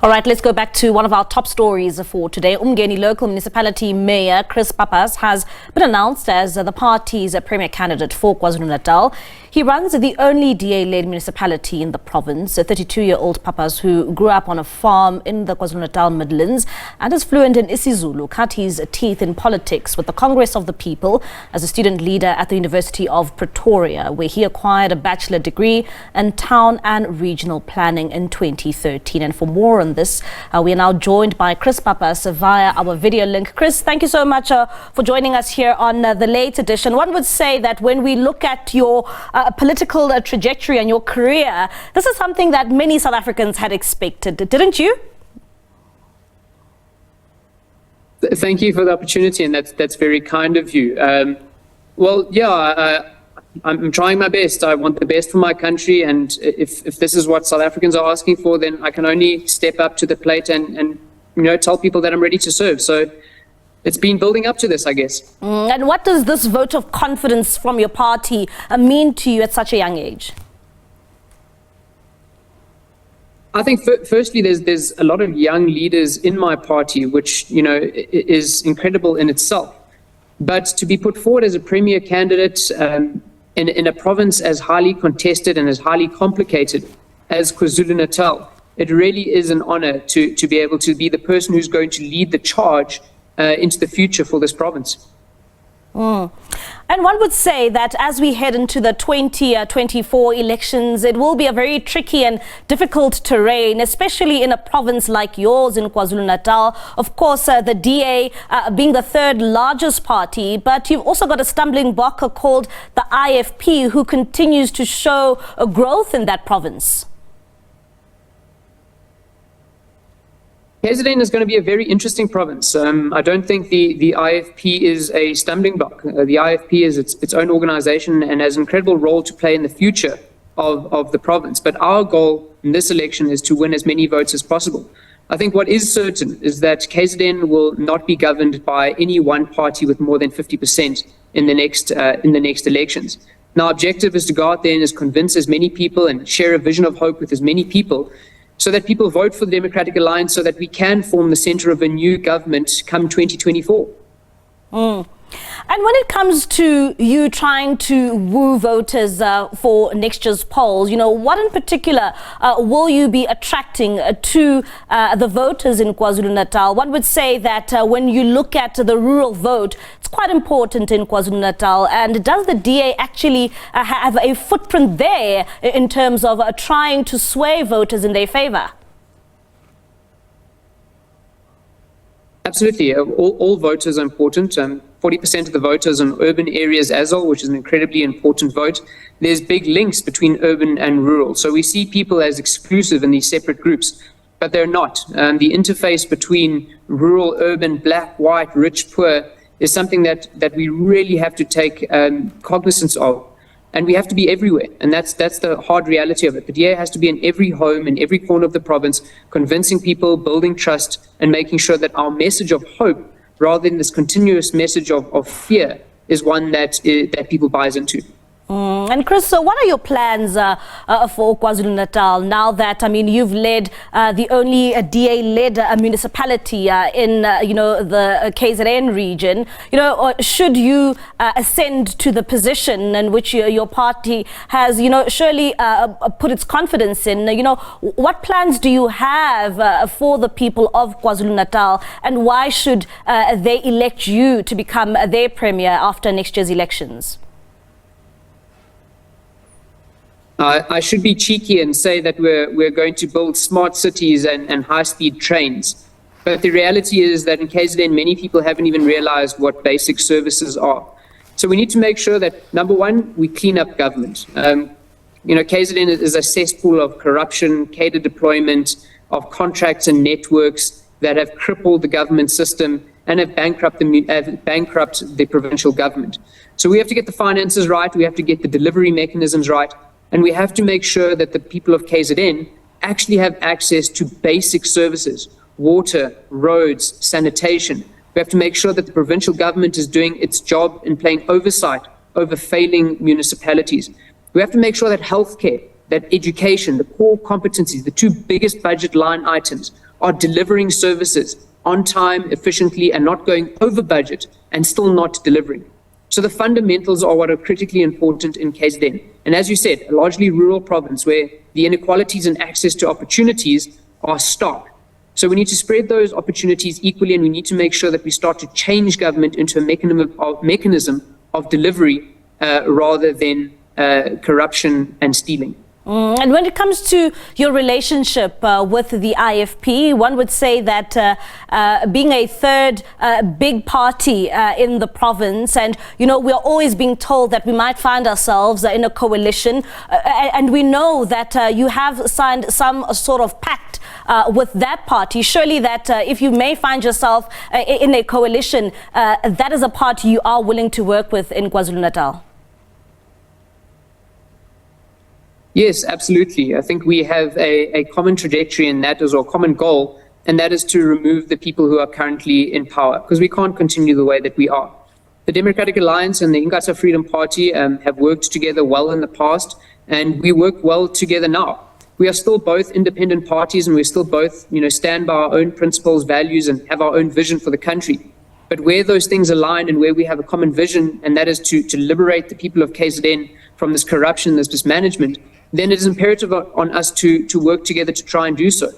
All right, let's go back to one of our top stories for today. uMngeni Local Municipality Mayor Chris Pappas has been announced as the party's premier candidate for KwaZulu-Natal. He runs the only DA-led municipality in the province. A 32-year-old Pappas, who grew up on a farm in the KwaZulu-Natal Midlands and is fluent in isiZulu, cut his teeth in politics with the Congress of the People as a student leader at the University of Pretoria, where he acquired a Bachelor degree in town and regional planning in 2013. And for more on this, we are now joined by Chris Pappas via our video link. Chris, thank you so much for joining us here on the late edition. One would say that when we look at your political trajectory and your career, this is something that many South Africans had expected, didn't you? Thank you for the opportunity, and that's very kind of you. I'm trying my best. I want the best for my country, and if this is what South Africans are asking for, then I can only step up to the plate and tell people that I'm ready to serve. So it's been building up to this, I guess. And what does this vote of confidence from your party mean to you at such a young age? I think firstly, there's a lot of young leaders in my party, which is incredible in itself. But to be put forward as a premier candidate in a province as highly contested and as highly complicated as KwaZulu-Natal, it really is an honor to be able to be the person who's going to lead the charge into the future for this province. And one would say that as we head into the 2024 elections, it will be a very tricky and difficult terrain, especially in a province like yours in KwaZulu-Natal. Of course, the DA being the third largest party, but you've also got a stumbling block called the IFP, who continues to show a growth in that province. KZN is going to be a very interesting province. I don't think the IFP is a stumbling block. The IFP is its own organization and has an incredible role to play in the future of the province. But our goal in this election is to win as many votes as possible. I think what is certain is that KZN will not be governed by any one party with more than 50% in the next elections. Now, our objective is to go out there and is convince as many people and share a vision of hope with as many people, so that people vote for the Democratic Alliance, so that we can form the center of a new government come 2024. And when it comes to you trying to woo voters for next year's polls, what in particular will you be attracting to the voters in KwaZulu-Natal? One would say that when you look at the rural vote, it's quite important in KwaZulu-Natal. And does the DA actually have a footprint there in terms of trying to sway voters in their favor? Absolutely. All voters are important. 40% of the voters in urban areas as well, which is an incredibly important vote. There's big links between urban and rural. So we see people as exclusive in these separate groups, but they're not. The interface between rural, urban, black, white, rich, poor is something that we really have to take cognizance of. And we have to be everywhere. And that's the hard reality of it. The DA has to be in every home, in every corner of the province, convincing people, building trust, and making sure that our message of hope, rather than this continuous message of fear, is one that people buys into. And Chris, so what are your plans for KwaZulu-Natal now that, you've led the only DA-led municipality in, the KZN region? Should you ascend to the position in which your party has, surely put its confidence in, what plans do you have for the people of KwaZulu-Natal, and why should they elect you to become their premier after next year's elections? I should be cheeky and say that we're going to build smart cities and high-speed trains. But the reality is that in KZN, many people haven't even realized what basic services are. So we need to make sure that, number one, we clean up government. KZN is a cesspool of corruption, cadre deployment, of contracts and networks that have crippled the government system and have bankrupted the provincial government. So we have to get the finances right, we have to get the delivery mechanisms right, and we have to make sure that the people of KZN actually have access to basic services, water, roads, sanitation. We have to make sure that the provincial government is doing its job in playing oversight over failing municipalities. We have to make sure that healthcare that education, the core competencies, the two biggest budget line items, are delivering services on time, efficiently, and not going over budget and still not delivering. So the fundamentals are what are critically important in KZN. And as you said, a largely rural province where the inequalities in access to opportunities are stark. So we need to spread those opportunities equally, and we need to make sure that we start to change government into a mechanism of delivery rather than corruption and stealing. And when it comes to your relationship with the IFP, one would say that being a third big party in the province, and we're always being told that we might find ourselves in a coalition, and we know that you have signed some sort of pact with that party. Surely that if you may find yourself in a coalition, that is a party you are willing to work with in KwaZulu-Natal. Yes, absolutely. I think we have a common trajectory, and that is our common goal, and that is to remove the people who are currently in power, because we can't continue the way that we are. The Democratic Alliance and the Inkatha Freedom Party have worked together well in the past, and we work well together now. We are still both independent parties, and we still both, stand by our own principles, values, and have our own vision for the country. But where those things align and where we have a common vision, and that is to liberate the people of KZN from this corruption, this mismanagement, then it is imperative on us to work together to try and do so.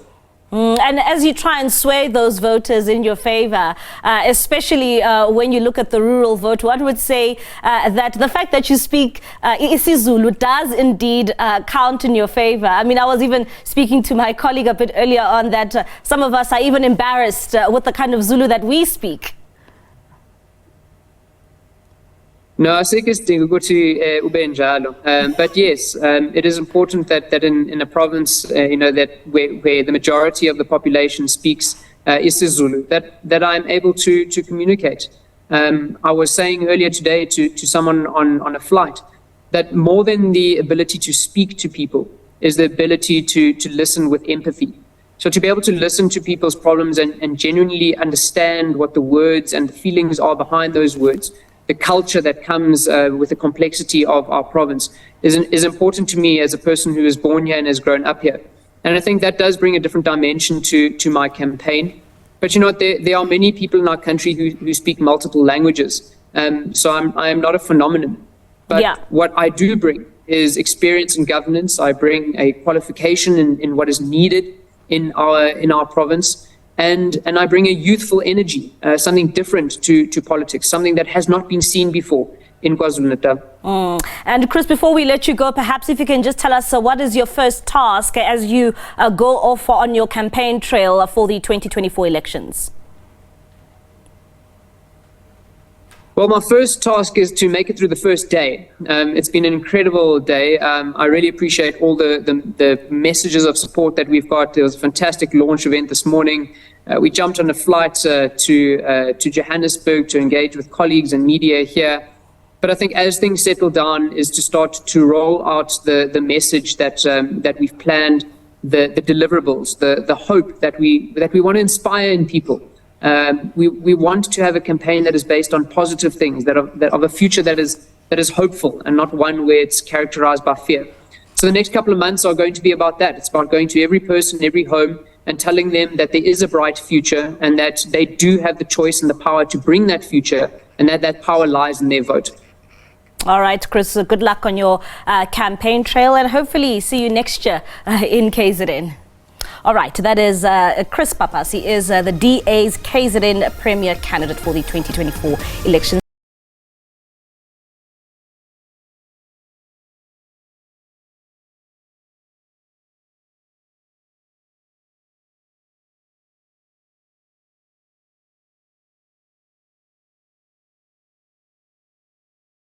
And as you try and sway those voters in your favor, especially when you look at the rural vote, one would say that the fact that you speak isiZulu does indeed count in your favor. I mean, I was even speaking to my colleague a bit earlier on that some of us are even embarrassed with the kind of Zulu that we speak. No, asikho isidingo ukuthi ube njalo. But yes, it is important that in a province, that where the majority of the population speaks isiZulu, that I'm able to communicate. I was saying earlier today to someone on a flight that more than the ability to speak to people is the ability to listen with empathy. So to be able to listen to people's problems and genuinely understand what the words and the feelings are behind those words, the culture that comes with the complexity of our province is important to me as a person who is born here and has grown up here. And I think that does bring a different dimension to my campaign. But there are many people in our country who speak multiple languages. So I am not a phenomenon. But what I do bring is experience in governance. I bring a qualification in what is needed in our province. And I bring a youthful energy, something different to politics, something that has not been seen before in KwaZulu-Natal. And Chris, before we let you go, perhaps if you can just tell us what is your first task as you go off on your campaign trail for the 2024 elections? Well, my first task is to make it through the first day. It's been an incredible day. I really appreciate all the messages of support that we've got. There was a fantastic launch event this morning. We jumped on a flight to Johannesburg to engage with colleagues and media here. But I think as things settle down is to start to roll out the message that we've planned, the deliverables, the hope that we want to inspire in people. We want to have a campaign that is based on positive things, that of a future that is hopeful and not one where it's characterized by fear. So the next couple of months are going to be about that. It's about going to every person, every home, and telling them that there is a bright future and that they do have the choice and the power to bring that future, and that power lies in their vote. All right, Chris, good luck on your campaign trail, and hopefully see you next year in KZN. All right, that is Chris Pappas. He is the DA's KZN Premier candidate for the 2024 elections.